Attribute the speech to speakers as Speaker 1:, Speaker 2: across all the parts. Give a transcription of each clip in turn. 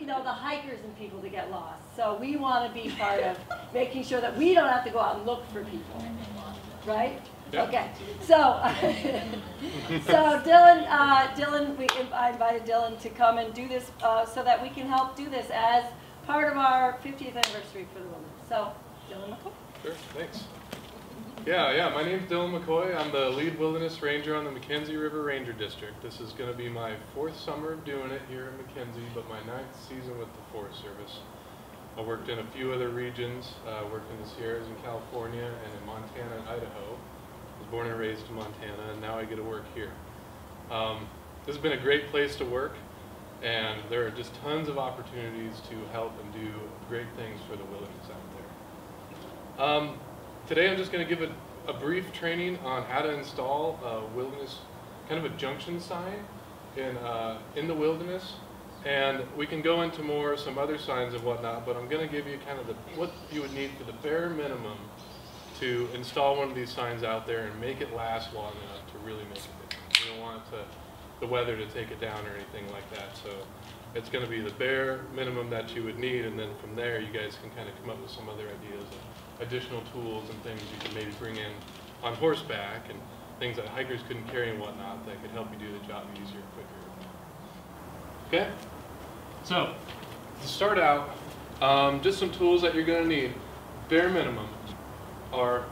Speaker 1: you know, the hikers and people to get lost. So we want to be part of making sure that we don't have to go out and look for people, right?
Speaker 2: Yep.
Speaker 1: Okay. So, so Dylan, I invited Dylan to come and do this so that we can help do this as part of our 50th anniversary for the Wilderness. So, Dylan McCoy.
Speaker 2: Sure. Thanks. Yeah, my name's Dylan McCoy. I'm the lead wilderness ranger on the McKenzie River Ranger District. This is going to be my 4th summer of doing it here in McKenzie, but my 9th season with the Forest Service. I worked in a few other regions, worked in the Sierras in California and in Montana and Idaho. I was born and raised in Montana, and now I get to work here. This has been a great place to work, and there are just tons of opportunities to help and do great things for the wilderness out there. Today I'm just going to give a brief training on how to install a wilderness, kind of a junction sign in the wilderness, and we can go into some other signs and whatnot, but I'm going to give you kind of what you would need for the bare minimum to install one of these signs out there and make it last long enough to really make a difference. You don't want the weather to take it down or anything like that, so it's going to be the bare minimum that you would need, and then from there you guys can kind of come up with some other ideas of additional tools and things you can maybe bring in on horseback and things that hikers couldn't carry and whatnot that could help you do the job easier and quicker. Okay? So, to start out, just some tools that you're going to need, bare minimum, are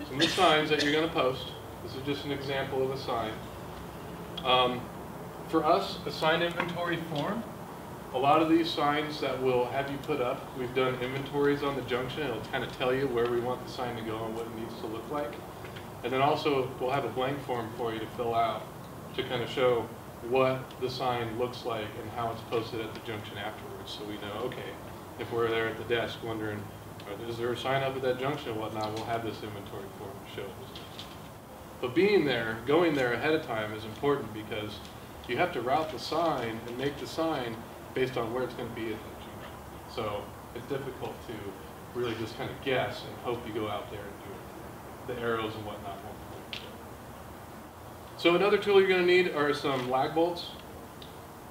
Speaker 2: some of the signs that you're going to post. This is just an example of a sign. For us, a sign inventory form. A lot of these signs that we'll have you put up, we've done inventories on the junction. It'll kind of tell you where we want the sign to go and what it needs to look like. And then also, we'll have a blank form for you to fill out to kind of show what the sign looks like and how it's posted at the junction afterwards. So we know, okay, if we're there at the desk wondering, is there a sign up at that junction and whatnot, we'll have this inventory form to show us. But being there, going there ahead of time is important because you have to route the sign and make the sign based on where it's going to be at that junction. So it's difficult to really just kind of guess and hope you go out there and do it. The arrows and whatnot won't point. So another tool you're going to need are some lag bolts.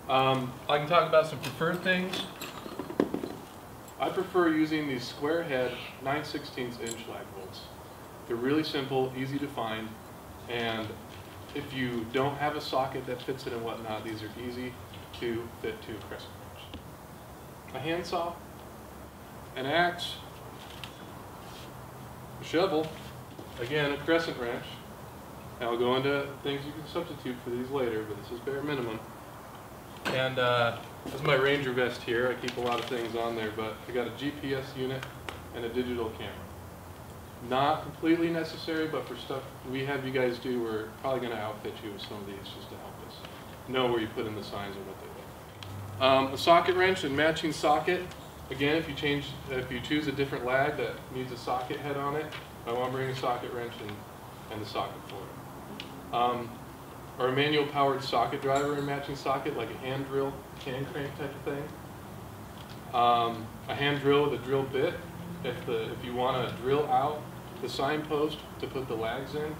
Speaker 2: I can talk about some preferred things. I prefer using these square head 9/16 inch lag bolts. They're really simple, easy to find, and if you don't have a socket that fits it and whatnot, these are easy to fit to a crescent wrench. A handsaw, an axe, a shovel, again a crescent wrench. And I'll go into things you can substitute for these later, but this is bare minimum. And this is my ranger vest here. I keep a lot of things on there, but I got a GPS unit and a digital camera. Not completely necessary, but for stuff we have you guys do, we're probably going to outfit you with some of these just to help us know where you put in the signs and what they look like. A socket wrench and matching socket. Again, if you choose a different lag that needs a socket head on it, I want to bring a socket wrench and the socket for it. Or a manual powered socket driver and matching socket, like a hand drill, hand crank type of thing. A hand drill with a drill bit. If you want to drill out the signpost to put the lags in,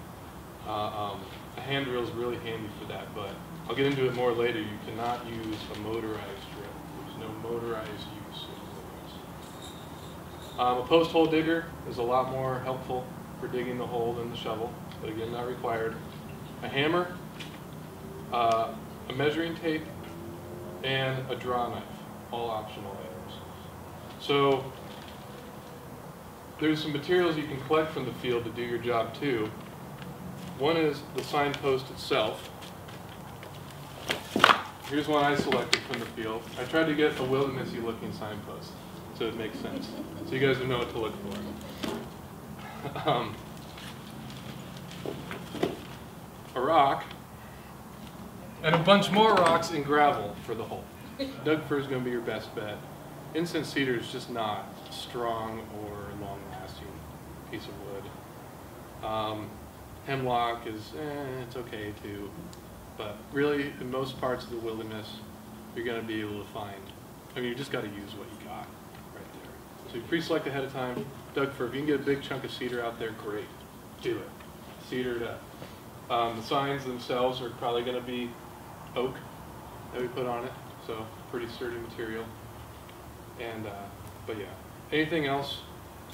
Speaker 2: a hand drill is really handy for that, but I'll get into it more later. You cannot use a motorized drill. There's no motorized use of this. A post hole digger is a lot more helpful for digging the hole than the shovel, but again, not required. A hammer, a measuring tape, and a draw knife, all optional items. So there's some materials you can collect from the field to do your job too. One is the signpost itself. Here's one I selected from the field. I tried to get a wildernessy looking signpost so it makes sense. So you guys will know what to look for. A rock, and a bunch more rocks and gravel for the hole. Doug fir is going to be your best bet. Incense cedar is just not a strong or long-lasting piece of wood. Hemlock is, it's okay too, but really in most parts of the wilderness, you're going to be able to find, you just got to use what you got right there. So you pre-select ahead of time. Doug fir, if you can get a big chunk of cedar out there, great. Do it. Cedar it up. The signs themselves are probably going to be oak that we put on it. So pretty sturdy material. And, but yeah, anything else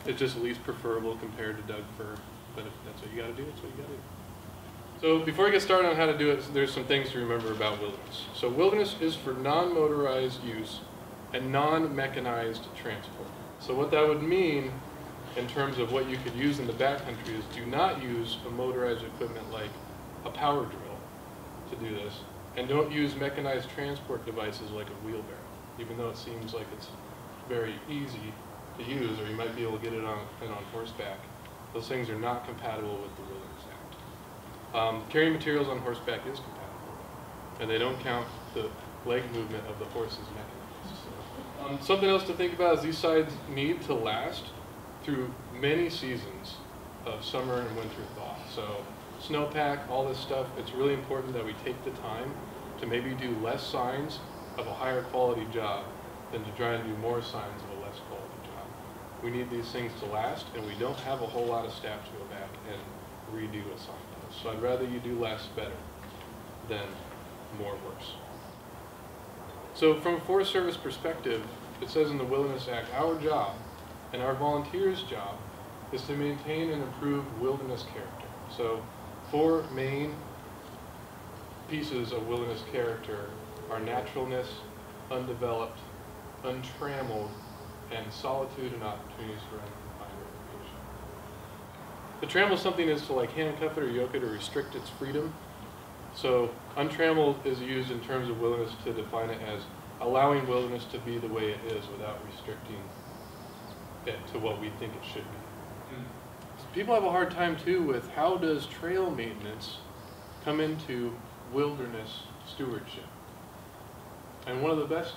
Speaker 2: is just least preferable compared to Doug fir. But if that's what you gotta do, that's what you gotta do. So before I get started on how to do it, there's some things to remember about wilderness. So wilderness is for non-motorized use and non-mechanized transport. So what that would mean in terms of what you could use in the backcountry is do not use a motorized equipment like a power drill to do this, and don't use mechanized transport devices like a wheelbarrow, even though it seems like it's very easy to use, or you might be able to get it on horseback. Those things are not compatible with the Wilderness Act. Carrying materials on horseback is compatible, and they don't count the leg movement of the horse's mechanism. Something else to think about is these signs need to last through many seasons of summer and winter thaw. So snowpack, all this stuff, it's really important that we take the time to maybe do less signs of a higher quality job than to try and do more signs of a less quality job. We need these things to last, and we don't have a whole lot of staff to go back and redo a signpost. So I'd rather you do less better than more worse. So from a Forest Service perspective, it says in the Wilderness Act, our job and our volunteers' job is to maintain and improve wilderness character. So 4 main pieces of wilderness character are naturalness, undeveloped, untrammeled, and solitude and opportunities for unconfined recreation. To trammel something is to like handcuff it or yoke it or restrict its freedom. So untrammeled is used in terms of wilderness to define it as allowing wilderness to be the way it is without restricting it to what we think it should be. People have a hard time too with how does trail maintenance come into wilderness stewardship? And one of the best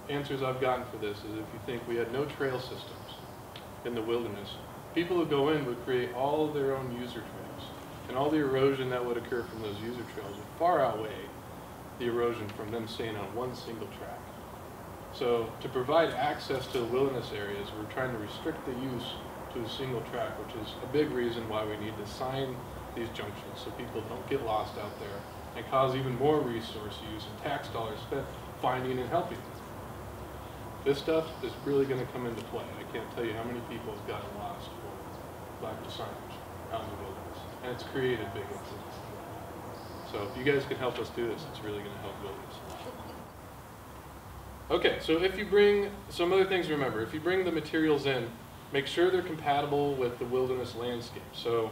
Speaker 2: answers I've gotten for this is if you think we had no trail systems in the wilderness, people who go in would create all of their own user trails, and all the erosion that would occur from those user trails would far outweigh the erosion from them staying on one single track. So to provide access to the wilderness areas, we're trying to restrict the use to a single track, which is a big reason why we need to sign these junctions so people don't get lost out there and cause even more resource use and tax dollars spent finding and helping them. This stuff is really going to come into play. I can't tell you how many people have gotten lost for lack of signage out in the wilderness, and it's created big incidents. So if you guys can help us do this, it's really going to help wilderness. Okay, so if you bring, some other things to remember, if you bring the materials in, make sure they're compatible with the wilderness landscape. So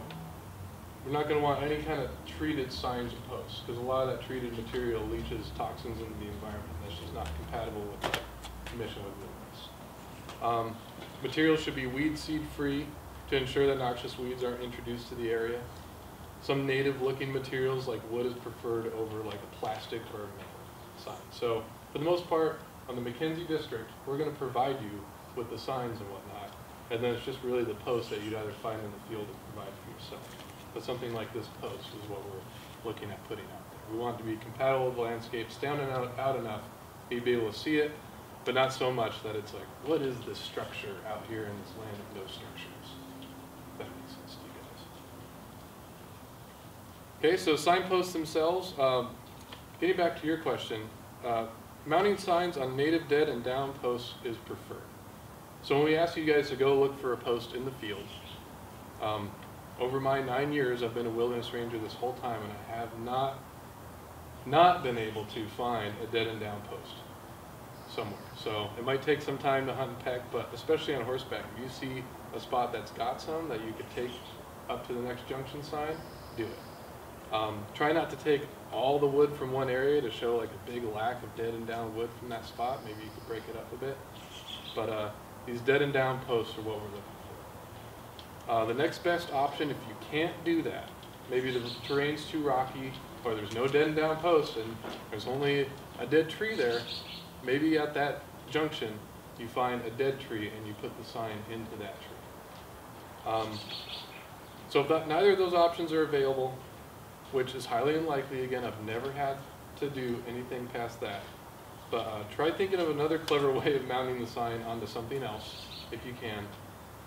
Speaker 2: we're not going to want any kind of treated signs and posts, because a lot of that treated material leaches toxins into the environment. That's just not compatible with the mission of wilderness. Materials should be weed seed free to ensure that noxious weeds aren't introduced to the area. Some native looking materials like wood is preferred over like a plastic or a metal sign. So for the most part, on the McKenzie district, we're going to provide you with the signs and whatnot, and then it's just really the posts that you'd either find in the field or provide for yourself. But something like this post is what we're looking at putting out there. We want it to be compatible with the landscape, stand out enough, you'd be able to see it, but not so much that it's like, what is this structure out here in this land of no structures? If that makes sense to you guys. Okay, so signposts themselves, getting back to your question, mounting signs on native dead and down posts is preferred. So when we ask you guys to go look for a post in the field, over my 9 years, I've been a wilderness ranger this whole time, and I have not been able to find a dead and down post somewhere. So it might take some time to hunt and peck, but especially on horseback, if you see a spot that's got some that you could take up to the next junction sign, do it. Try not to take all the wood from one area to show like a big lack of dead and down wood from that spot. Maybe you could break it up a bit. But these dead and down posts are what we're looking for. The next best option, if you can't do that, maybe the terrain's too rocky, or there's no dead and down posts and there's only a dead tree there, maybe at that junction you find a dead tree and you put the sign into that tree. So if neither of those options are available, which is highly unlikely, again, I've never had to do anything past that, but try thinking of another clever way of mounting the sign onto something else, if you can.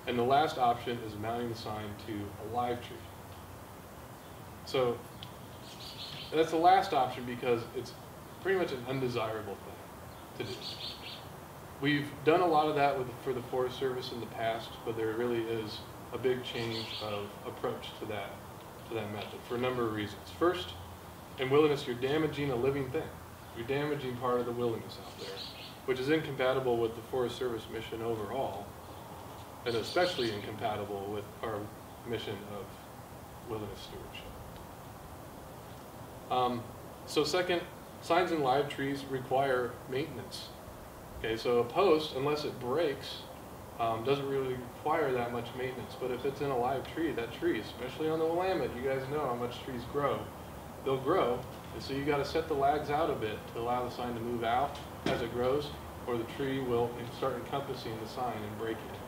Speaker 2: And the last option is mounting the sign to a live tree. So that's the last option because it's pretty much an undesirable thing to do. We've done a lot of that for the Forest Service in the past, but there really is a big change of approach to that method for a number of reasons. First, in wilderness, you're damaging a living thing. You're damaging part of the wilderness out there, which is incompatible with the Forest Service mission overall, and especially incompatible with our mission of wilderness stewardship. So second, signs in live trees require maintenance. Okay, so a post, unless it breaks, doesn't really require that much maintenance. But if it's in a live tree, that tree, especially on the Willamette, you guys know how much trees grow. They'll grow, and so you got to set the lags out a bit to allow the sign to move out as it grows, or the tree will start encompassing the sign and breaking it.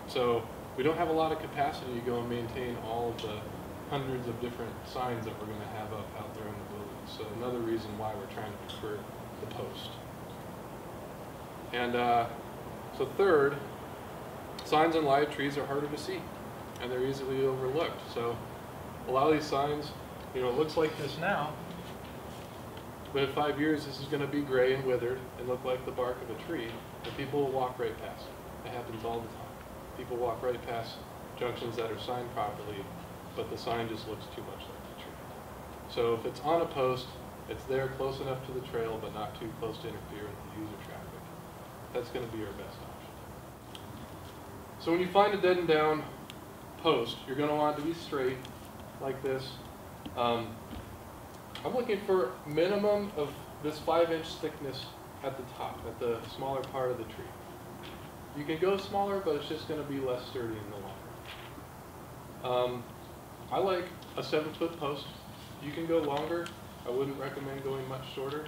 Speaker 2: So we don't have a lot of capacity to go and maintain all of the hundreds of different signs that we're going to have up out there in the wilderness. So another reason why we're trying to prefer the post. And so third, signs on live trees are harder to see, and they're easily overlooked. So a lot of these signs, you know, it looks like this now, but in 5 years this is going to be gray and withered and look like the bark of a tree, and people will walk right past it. It happens all the time. People walk right past junctions that are signed properly, but the sign just looks too much like the tree. So if it's on a post, it's there close enough to the trail, but not too close to interfere with the user traffic. That's going to be our best option. So when you find a dead and down post, you're going to want it to be straight, like this. I'm looking for minimum of this 5-inch thickness at the top, at the smaller part of the tree. You can go smaller, but it's just going to be less sturdy in the longer. I like a 7-foot post. You can go longer. I wouldn't recommend going much shorter,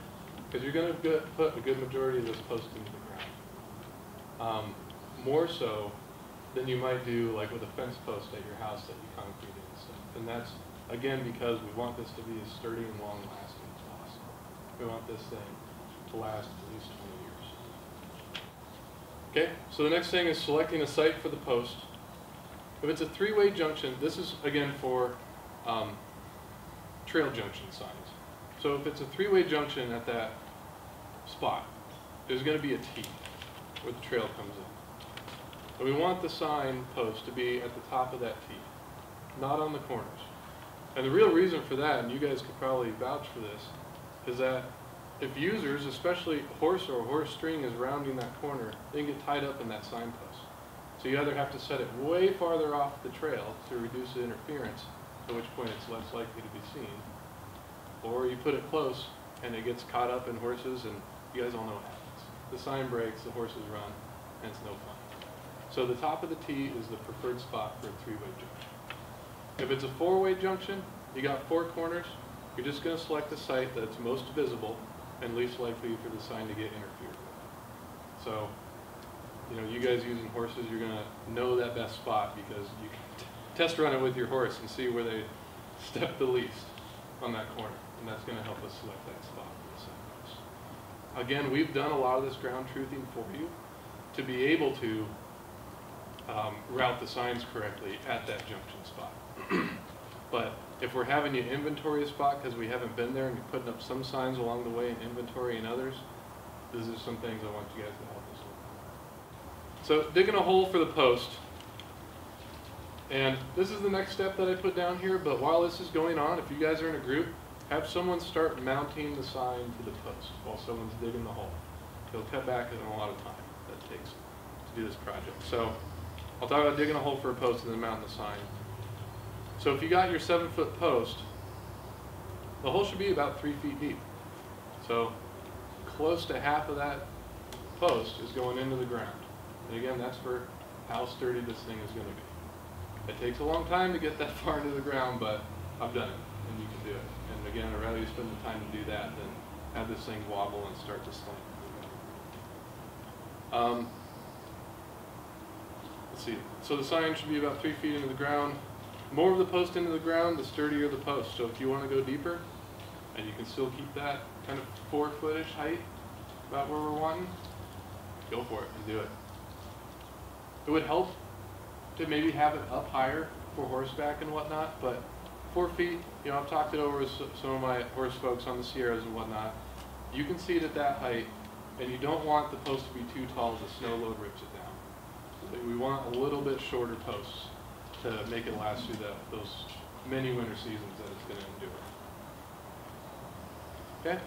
Speaker 2: because you're going to put a good majority of this post into the ground. More so than you might do like with a fence post at your house that you concrete in and stuff. And that's, again, because we want this to be as sturdy and long-lasting as possible. We want this thing to last at least 20 years. Okay, so the next thing is selecting a site for the post. If it's a 3-way junction, this is, again, for trail junction signs. So if it's a 3-way junction at that spot, there's going to be a T where the trail comes in. And we want the sign post to be at the top of that T, not on the corners. And the real reason for that, and you guys could probably vouch for this, is that if users, especially horse or horse string, is rounding that corner, they can get tied up in that signpost. So you either have to set it way farther off the trail to reduce the interference, at which point it's less likely to be seen, or you put it close and it gets caught up in horses, and you guys all know what happens. The sign breaks, the horses run, and it's no fun. So the top of the T is the preferred spot for a 3-way junction. If it's a 4-way junction, you got 4 corners, you're just going to select the site that's most visible and least likely for the sign to get interfered with. So, you know, you guys using horses, you're going to know that best spot because you can test run it with your horse and see where they step the least on that corner. And that's going to help us select that spot for the signpost. Again, we've done a lot of this ground truthing for you to be able to route the signs correctly at that junction spot. But if we're having you inventory a spot because we haven't been there and you're putting up some signs along the way and inventorying others, these are some things I want you guys to help us with. So digging a hole for the post. And this is the next step that I put down here, but while this is going on, if you guys are in a group, have someone start mounting the sign to the post while someone's digging the hole. It'll cut back on a lot of time that it takes to do this project. So I'll talk about digging a hole for a post and then mounting the sign. So if you got your 7-foot post, the hole should be about 3 feet deep. So close to half of that post is going into the ground. And again, that's for how sturdy this thing is going to be. It takes a long time to get that far into the ground, but I've done it, and you can do it. And again, I'd rather you spend the time to do that than have this thing wobble and start to slant. Let's see. So the sign should be about 3 feet into the ground. More of the post into the ground, the sturdier the post. So if you want to go deeper, and you can still keep that kind of 4-foot-ish height, about where we're wanting, go for it and do it. It would help to maybe have it up higher for horseback and whatnot, but 4 feet, you know, I've talked it over with some of my horse folks on the Sierras and whatnot. you can see it at that height, and you don't want the post to be too tall as the snow load rips it down. So we want a little bit shorter posts to make it last through those many winter seasons that it's going to endure. Okay?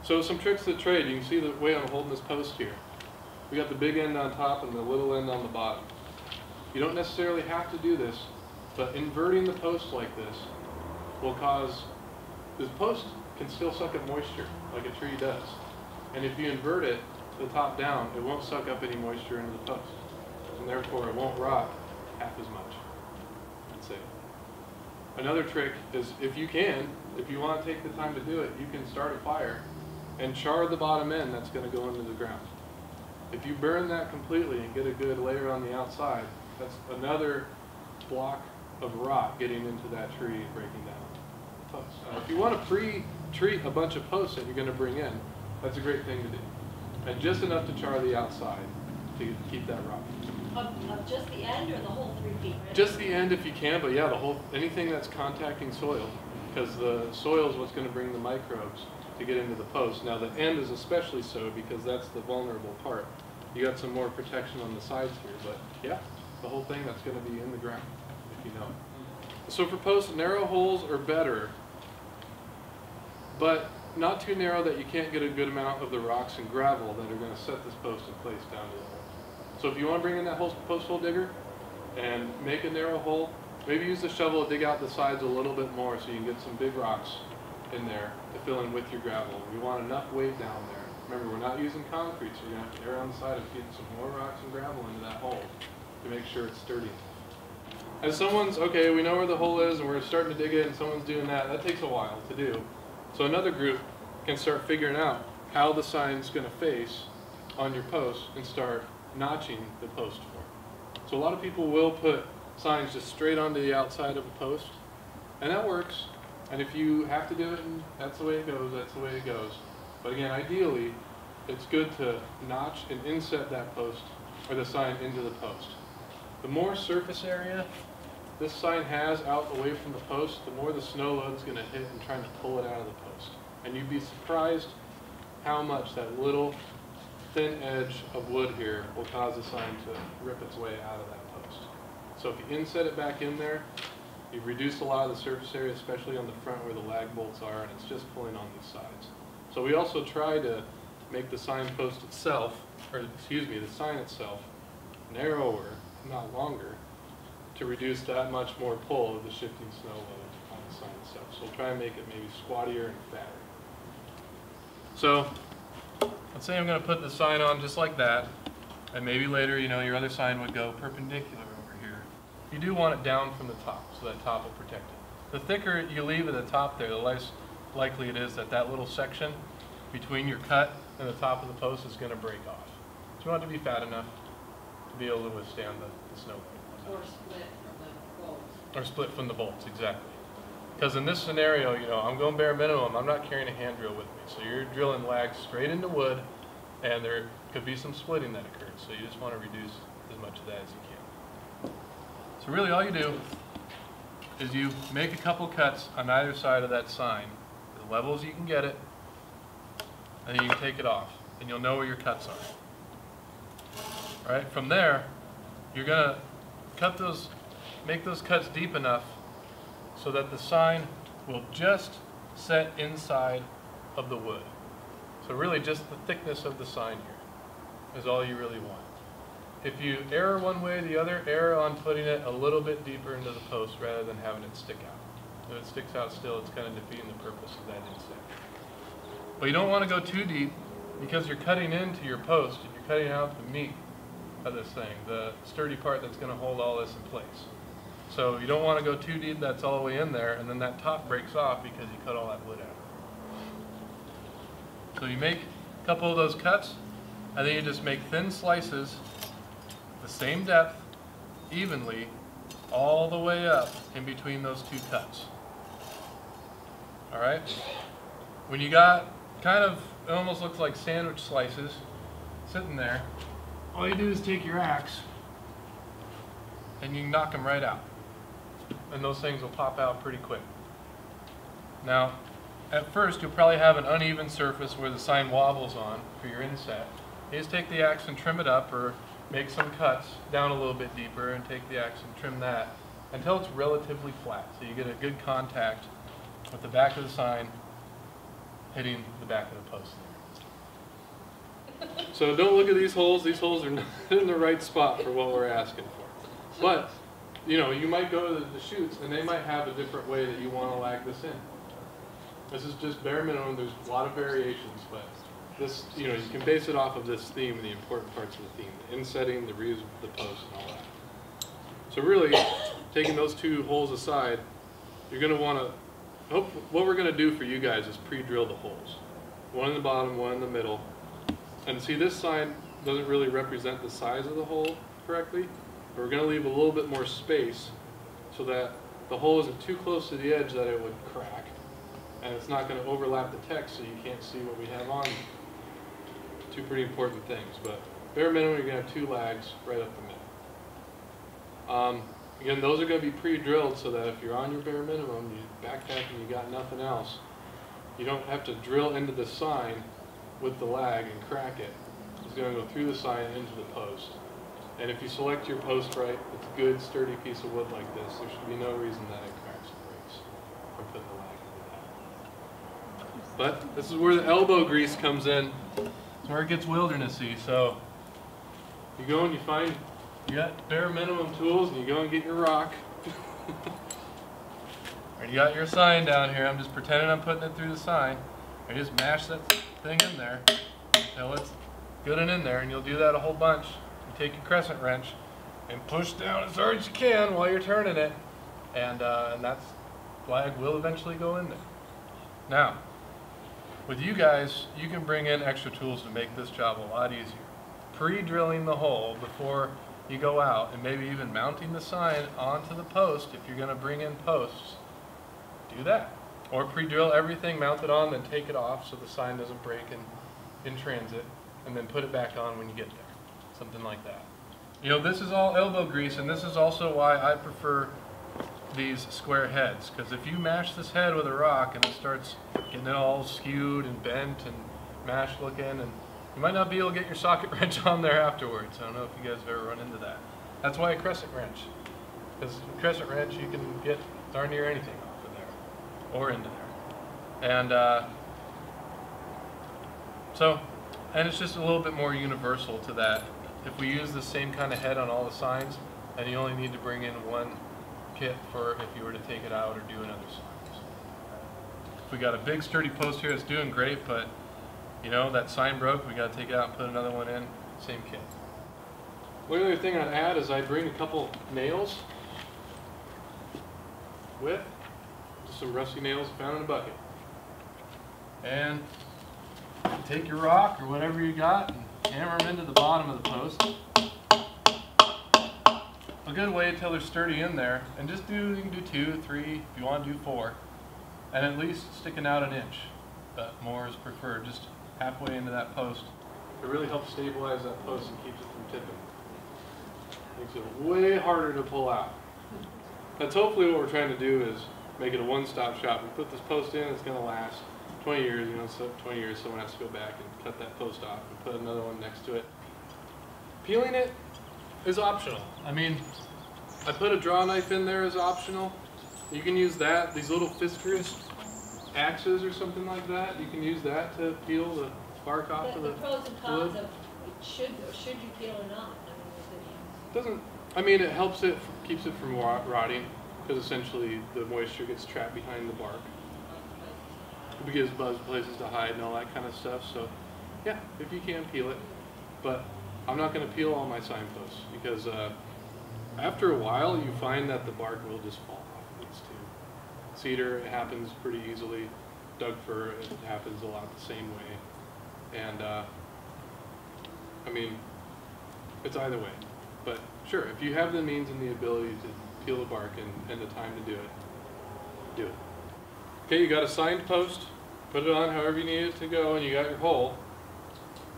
Speaker 2: So some tricks of the trade. You can see the way I'm holding this post here. We got the big end on top and the little end on the bottom. You don't necessarily have to do this, but inverting the post like this will cause, this post can still suck up moisture like a tree does. And if you invert it the top down, it won't suck up any moisture into the post. And therefore it won't rot half as much. That's it. Another trick is if you want to take the time to do it, you can start a fire and char the bottom end that's going to go into the ground. If you burn that completely and get a good layer on the outside, that's another block of rot getting into that tree and breaking down the post. If you want to pre-treat a bunch of posts that you're going to bring in, that's a great thing to do. And just enough to char the outside to keep that rot.
Speaker 1: Of just the end or the whole 3 feet? Right?
Speaker 2: Just the end if you can, but yeah, anything that's contacting soil, because the soil is what's going to bring the microbes to get into the post. Now the end is especially so because that's the vulnerable part. You got some more protection on the sides here, but yeah, the whole thing that's going to be in the ground, if you know. So for posts, narrow holes are better, but not too narrow that you can't get a good amount of the rocks and gravel that are going to set this post in place down to the hole. So if you want to bring in that post hole digger and make a narrow hole, maybe use the shovel to dig out the sides a little bit more so you can get some big rocks in there to fill in with your gravel. We want enough weight down there. Remember, we're not using concrete, so you're going to have to err on the side of getting some more rocks and gravel into that hole to make sure it's sturdy. As okay, we know where the hole is and we're starting to dig it and someone's doing that, that takes a while to do. So another group can start figuring out how the sign's going to face on your post and start notching the post for it. So a lot of people will put signs just straight onto the outside of a post, and that works. And if you have to do it and that's the way it goes, that's the way it goes. But again, ideally, it's good to notch and inset that post or the sign into the post. The more surface area this sign has out away from the post, the more the snow load is going to hit and trying to pull it out of the post. And you'd be surprised how much that little thin edge of wood here will cause the sign to rip its way out of that post. So if you inset it back in there, you've reduced a lot of the surface area, especially on the front where the lag bolts are, and it's just pulling on these sides. So we also try to make the sign post itself, or excuse me, the sign itself, narrower, not longer, to reduce that much more pull of the shifting snow load on the sign itself. So we'll try and make it maybe squattier and fatter. So let's say I'm going to put the sign on just like that, and maybe later, your other sign would go perpendicular over here. You do want it down from the top, so that top will protect it. The thicker you leave at the top there, the less likely it is that that little section between your cut and the top of the post is going to break off. So you want it to be fat enough to be able to withstand the snow load.
Speaker 1: Or split from the bolts.
Speaker 2: Or split from the bolts, exactly. Because in this scenario, I'm going bare minimum. I'm not carrying a hand drill with me. So you're drilling lags straight into wood, and there could be some splitting that occurs. So you just want to reduce as much of that as you can. So really all you do is you make a couple cuts on either side of that sign, as level as you can get it, and then you can take it off, and you'll know where your cuts are. All right, from there, you're going to make those cuts deep enough so that the sign will just set inside of the wood. So really just the thickness of the sign here is all you really want. If you err one way or the other, err on putting it a little bit deeper into the post rather than having it stick out. If it sticks out still, it's kind of defeating the purpose of that inset. But you don't want to go too deep because you're cutting into your post and you're cutting out the meat of this thing, the sturdy part that's going to hold all this in place. So you don't want to go too deep, that's all the way in there, and then that top breaks off because you cut all that wood out. So you make a couple of those cuts, and then you just make thin slices, the same depth, evenly, all the way up in between those two cuts. All right? When you got kind of, it almost looks like sandwich slices sitting there, all you do is take your axe and you can knock them right out. And those things will pop out pretty quick. Now, at first you'll probably have an uneven surface where the sign wobbles on for your inset. You just take the axe and trim it up, or make some cuts down a little bit deeper and take the axe and trim that until it's relatively flat, so you get a good contact with the back of the sign hitting the back of the post there. So don't look at these holes. These holes are not in the right spot for what we're asking for. But, you know, you might go to the chutes and they might have a different way that you want to lag this in. This is just bare minimum. There's a lot of variations, but this, you know, you can base it off of this theme, the important parts of the theme, the insetting, the reuse of the post, and all that. So really, taking those two holes aside, you're going to want to, what we're going to do for you guys is pre-drill the holes. One in the bottom, one in the middle. And see, this sign doesn't really represent the size of the hole correctly, but we're going to leave a little bit more space so that the hole isn't too close to the edge that it would crack, and it's not going to overlap the text so you can't see what we have on you. Two pretty important things, but bare minimum you're going to have two lags right up the middle. Again, those are going to be pre-drilled so that if you're on your bare minimum, you backpack and you got nothing else, you don't have to drill into the sign with the lag and crack it. It's going to go through the sign into the post. And if you select your post right, it's a good sturdy piece of wood like this, there should be no reason that it cracks or breaks from putting the lag into that. But this is where the elbow grease comes in. It's where it gets wildernessy. So you go and you find, you got bare minimum tools, and you go and get your rock. And you got your sign down here. I'm just pretending I'm putting it through the sign. And you just mash that thing in there until it's good and in there, and you'll do that a whole bunch. You take your crescent wrench and push down as hard as you can while you're turning it, and that flag will eventually go in there. Now, with you guys, you can bring in extra tools to make this job a lot easier. Pre-drilling the hole before you go out, and maybe even mounting the sign onto the post if you're going to bring in posts, do that. Or pre-drill everything, mount it on, then take it off so the sign doesn't break in transit, and then put it back on when you get there. Something like that. You know, this is all elbow grease, and this is also why I prefer these square heads, because if you mash this head with a rock and it starts getting it all skewed and bent and mashed looking, and you might not be able to get your socket wrench on there afterwards. I don't know if you guys have ever run into that. That's why a crescent wrench, because a crescent wrench you can get darn near anything off of there or into there. And and it's just a little bit more universal to that. If we use the same kind of head on all the signs, then you only need to bring in one kit for if you were to take it out or do another sign. If we got a big sturdy post here, it's doing great, but you know, that sign broke, we got to take it out and put another one in, same kit. One other thing I'd add is I'd bring a couple nails with just some rusty nails found in a bucket. And take your rock or whatever you got and hammer them into the bottom of the post. A good way until they're sturdy in there, and just you can do 2, 3, if you want to do 4, and at least sticking out an inch, but more is preferred, just halfway into that post. It really helps stabilize that post and keeps it from tipping. Makes it way harder to pull out. That's hopefully what we're trying to do, is make it a one-stop shop. We put this post in, it's going to last 20 years, you know, so 20 years someone has to go back and cut that post off and put another one next to it. Peeling it is optional. I mean, I put a draw knife in there as optional. You can use that, these little Fiskars axes or something like that. You can use that to peel the bark off of the
Speaker 1: pros and cons wood. Of should you peel or not?
Speaker 2: Doesn't. I mean, it helps it, keeps it from rotting, because essentially the moisture gets trapped behind the bark. It gives bugs places to hide and all that kind of stuff. So, yeah, if you can, peel it. But I'm not going to peel all my signposts, because after a while you find that the bark will just fall off these two. Cedar, it happens pretty easily. Doug fir, it happens a lot the same way. And I mean, it's either way. But sure, if you have the means and the ability to peel the bark and the time to do it, do it. Okay, you got a signed post, put it on however you need it to go, and you got your hole.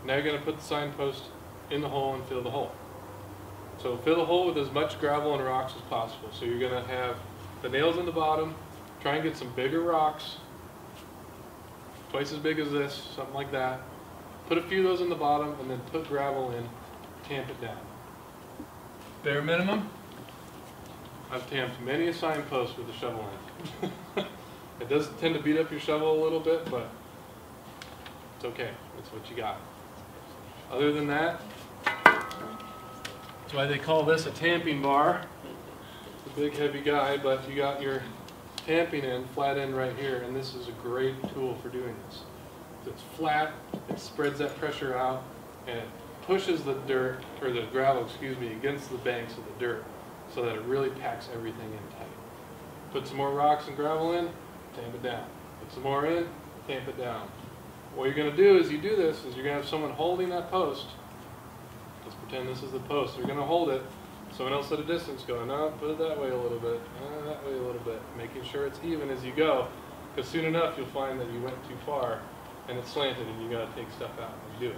Speaker 2: Now you're going to put the signpost in the hole and fill the hole. So fill the hole with as much gravel and rocks as possible. So you're going to have the nails in the bottom, try and get some bigger rocks, twice as big as this, something like that. Put a few of those in the bottom and then put gravel in, tamp it down. Bare minimum, I've tamped many a signpost with a shovel in. It does tend to beat up your shovel a little bit, but it's okay. It's what you got. Other than that, that's why they call this a tamping bar. It's a big heavy guy, but you got your tamping end, flat end right here, and this is a great tool for doing this. It's flat, it spreads that pressure out, and it pushes the dirt, or the gravel, excuse me, against the banks of the dirt so that it really packs everything in tight. Put some more rocks and gravel in, tamp it down. Put some more in, tamp it down. What you're going to do as you do this is you're going to have someone holding that post. Let's pretend this is the post. They're going to hold it. Someone else at a distance going, no, put it that way a little bit, that way a little bit, making sure it's even as you go. Because soon enough you'll find that you went too far and it's slanted and you got to take stuff out and do it.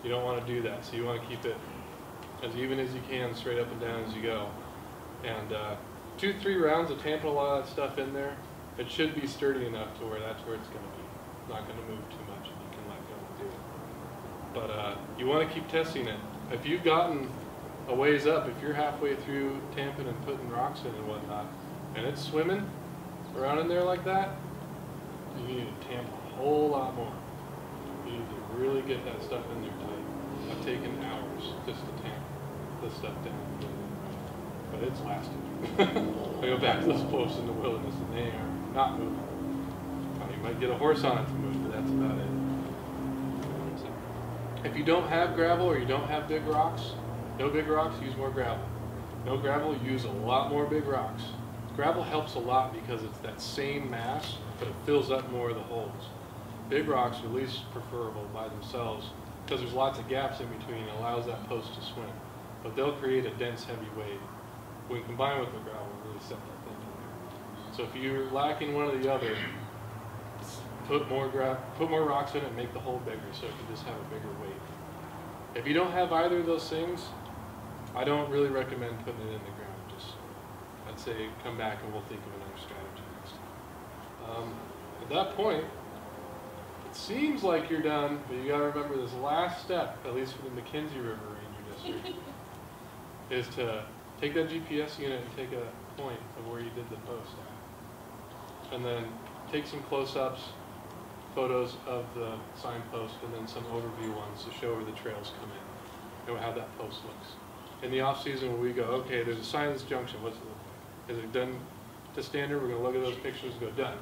Speaker 2: You don't want to do that, so you want to keep it as even as you can, straight up and down as you go. And 2-3 rounds of tamping a lot of that stuff in there, it should be sturdy enough to where that's where it's going to be. Not going to move too much and you can let go and do it. But you want to keep testing it. If you've gotten a ways up, if you're halfway through tamping and putting rocks in and whatnot, and it's swimming around in there like that, you need to tamp a whole lot more. You need to really get that stuff in there tight. I've taken hours just to tamp this stuff down, but it's lasted. I go back to those posts in the wilderness and they are not moving. You might get a horse on it to move, but that's about it. So, if you don't have gravel or you don't have big rocks, no big rocks, use more gravel. No gravel, use a lot more big rocks. Gravel helps a lot because it's that same mass, but it fills up more of the holes. Big rocks are least preferable by themselves because there's lots of gaps in between and allows that post to swim. But they'll create a dense, heavy weight. When combined with the gravel, really set that thing in there. So if you're lacking one or the other, put more rocks in it and make the hole bigger so it can just have a bigger weight. If you don't have either of those things, I don't really recommend putting it in the ground. Just, I'd say come back and we'll think of another strategy next time. At that point, it seems like you're done, but you got to remember this last step, at least for the McKenzie River Ranger District, is to take that GPS unit and take a point of where you did the post at. And then take some close-ups, photos of the signpost, and then some overview ones to show where the trails come in and how that post looks. In the off-season, when we go, okay, there's a sign at this junction, what's it look like? Is it done to standard? We're going to look at those pictures and go, done.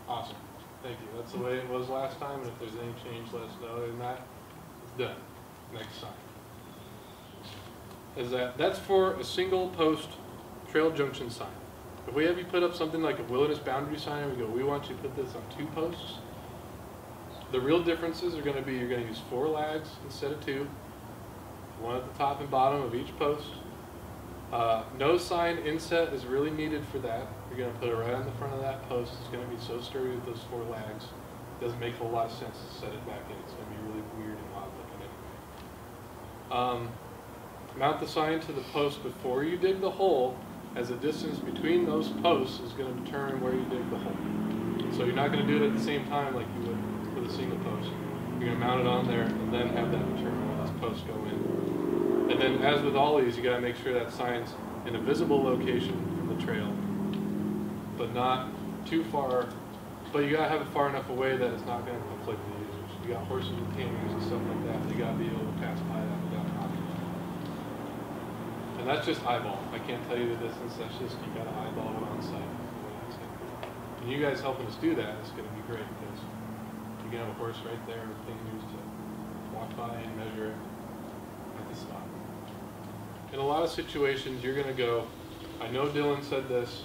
Speaker 2: Awesome. Thank you. That's the way it was last time, and if there's any change, let us know. Other than that, it's done. Next sign. That's for a single post trail junction sign. If we have you put up something like a wilderness boundary sign, we go, we want you to put this on 2 posts. The real differences are going to be you're going to use 4 lags instead of 2, one at the top and bottom of each post. No sign inset is really needed for that. You're going to put it right on the front of that post. It's going to be so sturdy with those 4 lags. It doesn't make a whole lot of sense to set it back in. It's going to be really weird and odd looking anyway. Mount the sign to the post before you dig the hole, as the distance between those posts is going to determine where you dig the hole. So you're not going to do it at the same time like you would with a single post. You're going to mount it on there and then have that determine where those posts go in. And then as with all these, you got to make sure that sign's in a visible location from the trail, but not too far. But you got to have it far enough away that it's not going to conflict with the users. You got horses and tanners and stuff like that. You got to be able to pass by that without knocking. And that's just eyeball. I can't tell you the distance. That's just, you got to eyeball it on site. And you guys helping us do that is going to be great because you can have a horse right there with fingers to walk by and measure it at the spot. In a lot of situations, you're going to go, I know Dylan said this,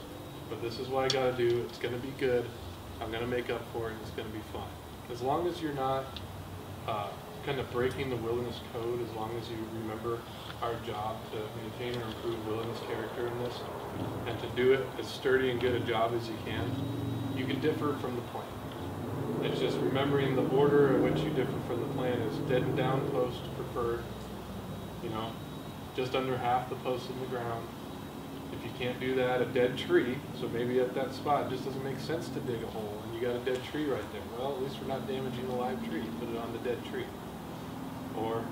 Speaker 2: but this is what I got to do. It's going to be good. I'm going to make up for it. It's going to be fun. As long as you're not kind of breaking the wilderness code, as long as you remember our job to maintain or improve wilderness character in this, and to do it as sturdy and good a job as you can differ from the plan. It's just remembering the order in which you differ from the plan is dead and down post preferred, you know, just under half the posts in the ground, If you can't do that, a dead tree, so maybe at that spot it just doesn't make sense to dig a hole and you got a dead tree right there. Well, at least we're not damaging the live tree. Put it on the dead tree. Or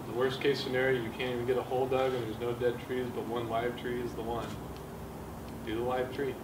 Speaker 2: the worst case scenario, you can't even get a hole dug and there's no dead trees, but one live tree is the one. Do the live tree.